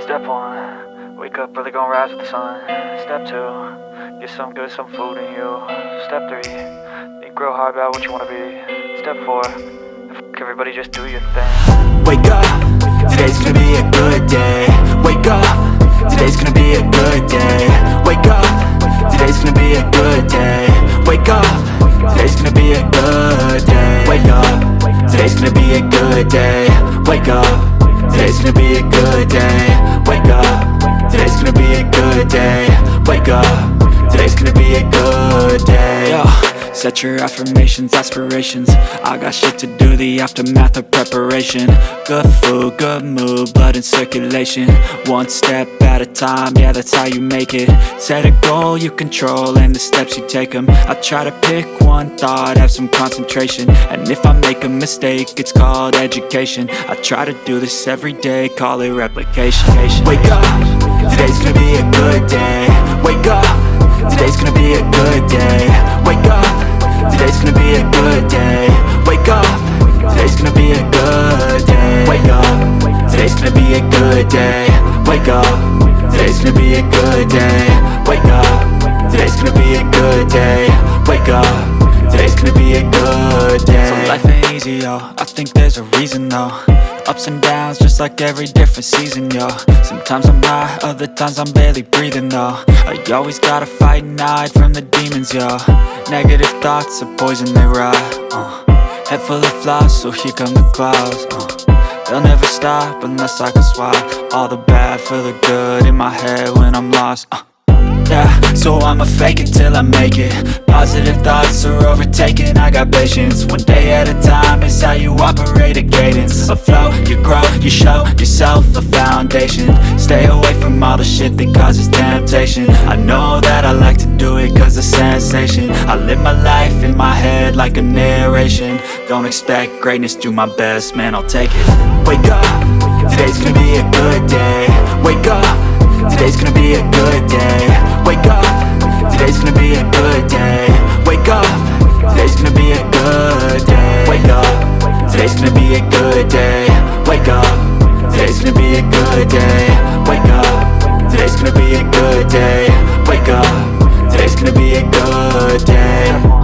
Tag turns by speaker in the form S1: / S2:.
S1: Step 1, wake up early, gonna rise with the sun. Step 2, get some good, some food in you. Step 3, think real hard about what you wanna be. Step 4, fuck everybody, just do your thing.
S2: Wake up, today's gonna be a good day. Wake up, today's gonna be a good day. Wake up, today's gonna be a good day. Wake up, today's gonna be a good day. Wake up, today's gonna be a good day. Wake up, today's gonna be a good day. Wake up, today's gonna be a good day. Wake up, today's gonna be a good day. Yo, set your affirmations, aspirations. I got shit to do, the aftermath of preparation. Good food, good mood, blood in circulation. One step at a time, yeah, that's how you make it. Set a goal you control and the steps you take them. I try to pick one thought, have some concentration. And if I make a mistake, it's called education. I try to do this every day, call it replication. Wake up, today's gonna be a good day. Wake up, today's gonna be a good day. Wake up, today's gonna be a good day. Wake up, today's gonna be a good day. Wake up, today's gonna be a good day. Wake up, today's gonna be a good day. Wake up, today's gonna be a good day. Wake up, today's gonna be a good day. So life ain't easy, yo, I think there's a reason though. Ups and downs, just like every different season, yo. Sometimes I'm high, other times I'm barely breathing, though. I always gotta fight and hide from the demons, yo. Negative thoughts are poison, they rot. Head full of flies, so here come the clouds. They'll never stop unless I can swap all the bad for the good in my head when I'm lost. Yeah, so I'ma fake it till I make it. Positive thoughts are overtaken, I got patience. One day at a time is how you operate a cadence. A flow, you grow, you show yourself a foundation. Stay away from all the shit that causes temptation. I know that I like to do it cause it's sensation. I live my life in my head like a narration. Don't expect greatness, do my best, man, I'll take it. Wake up, today's gonna be a good day. Wake up, today's gonna be a good day. Wake up, today's gonna be a good day. Wake up, today's gonna be a good day. Wake up, today's gonna be a good day. Wake up, today's gonna be a good day. Wake up, today's gonna be a good day. Wake up, today's gonna be a good day.